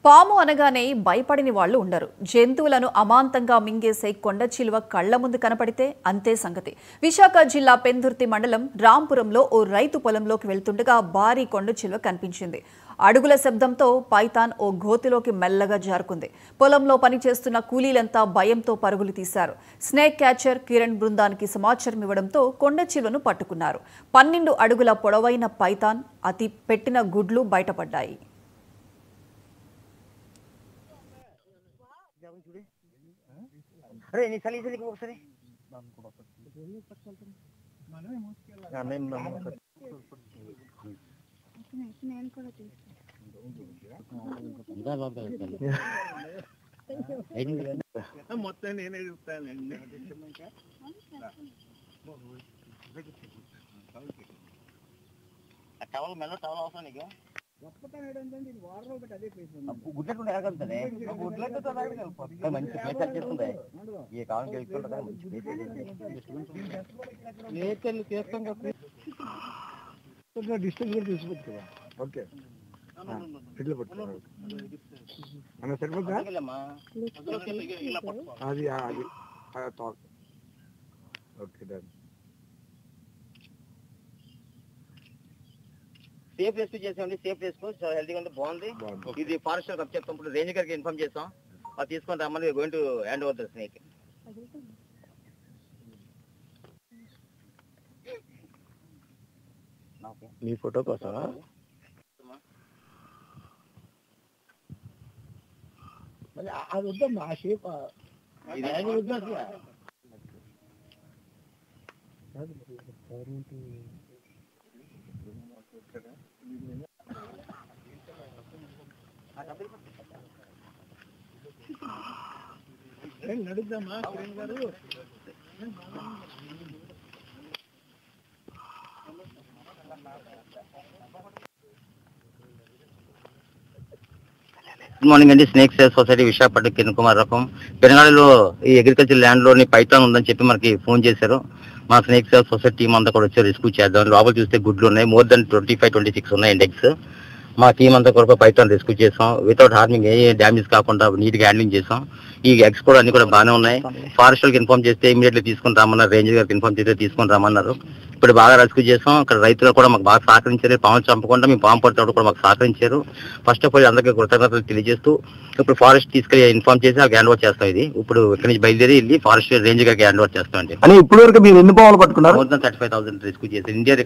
పాము అనగానే భయపడిన వాళ్ళు ఉండరు. జంతువులను అమాంతంగా మింగేసే కొండ చిలువ కళ్ల ముందు కనపడితే అంతే సంగతి. విశాఖ జిల్లా పెందుర్తి మండలం రాంపురంలో ఓ రైతు పొలంలోకి వెళ్తుండగా భారీ కొండ చిలువ కనిపించింది. అడుగుల శబ్దంతో పైథాన్ ఓ గోతిలోకి మెల్లగా జారుకుంది. పొలంలో పనిచేస్తున్న కూలీలంతా భయంతో పరుగులు తీశారు. స్నేక్ క్యాచర్ కిరణ్ బృందానికి సమాచారం ఇవ్వడంతో కొండ చిలువను పట్టుకున్నారు. 12 అడుగుల పొడవైన పైథాన్ అతి పెట్టిన గుడ్లు బయటపడ్డాయి. अरे निसाली से लिखो सर మొత్తం నేనే చెప్తానండి టవల్ మెల్ల టవల్ అవసరం నీకు గుడ్లెట్టు ఎరగలుగుతుంది గుడ్లెట్టు మంచి ప్లేస్ వచ్చేస్తుంది ఈ కాలం గెలుచుకుంటా మంచి ప్లేస్ డిస్టెన్స్ కూడా తీసుకోవచ్చు కదా. ఓకే ఇట్లా పట్టుకున్నాడు అన్న సరిపోతుందా అది అది ఓకే డన్. సేఫ్ రెస్క్యూ చేసామండి. సేఫ్ రెస్క్యూ చాలా హెల్తీగా ఉంటే బాగుంది. ఇది ఫారెస్ట్ కప్ చెప్తాం. ఇప్పుడు రేంజ్ గారికి ఇన్ఫార్మ్ చేస్తాం. అది తీసుకొని రమ్మని going to hand over the snake. Me photo కోసం అది వద్దమ్మా ఆ షేప్ నడుద్దామా కిరణ్ గారు. గుడ్ మార్నింగ్ అండి. Snake save society Visakhapatnam Kiran Kumar రకం. తెలంగాణలో ఈ అగ్రికల్చర్ ల్యాండ్ లోని పైథాన్ ఉందని చెప్పి మనకి ఫోన్ చేశారు. మా స్నేక్ సేవ్ సొసైటీ టీం అంతా కూడా వచ్చి రెస్క్యూ చేద్దాం. లోపల చూస్తే గుడ్లు ఉన్నాయి. మోర్ దెన్ 25-26 ఉన్నాయి ఎగ్స్. మా టీం అంతా కూడా పైథాన్ రెస్క్యూ చేసాం. వితౌట్ హార్మింగ్ ఏ డ్యామేజ్ కాకుండా నీట్గా హ్యాండ్లింగ్ చేసాం. ఈ ఎగ్స్ కూడా అన్ని కూడా బాగానే ఉన్నాయి. ఫారెస్ట్ వాళ్ళకి ఇన్ఫార్మ్ చేస్తే ఇమీడియట్లీ తీసుకుని రమ్మన్నారు. రేంజర్ గారికి ఇన్ఫార్మ్ చేస్తే తీసుకొని రమ్మన్నారు. ఇప్పుడు బాగా రెస్క్యూ చేసాం. అక్కడ రైతులు కూడా మాకు బాగా సహకరించారు. పాము చంపకుండా మేము పాము పడుతున్నప్పుడు కూడా మాకు సహకరించారు. ఫస్ట్ ఆఫ్ ఆల్ అందరికీ కృతజ్ఞతలు తెలియజేస్తూ ఇప్పుడు ఫారెస్ట్ తీసుకెళ్ళి ఇన్ఫార్మ్ చేసి ఆ హ్యాండ్ ఓవర్ చేస్తాం. ఇది ఇప్పుడు ఇక్కడి నుంచి బయలుదేరి వెళ్ళి ఫారెస్ట్ రేంజ్ గారికి హ్యాండ్ ఓవర్ చేస్తామండి. ఇప్పుడు వరకు మీరు ఎన్ని పాములు పట్టుకున్నారు? మోర్ దెన్ 35,000 రెస్క్యూ చేసి ఇండియా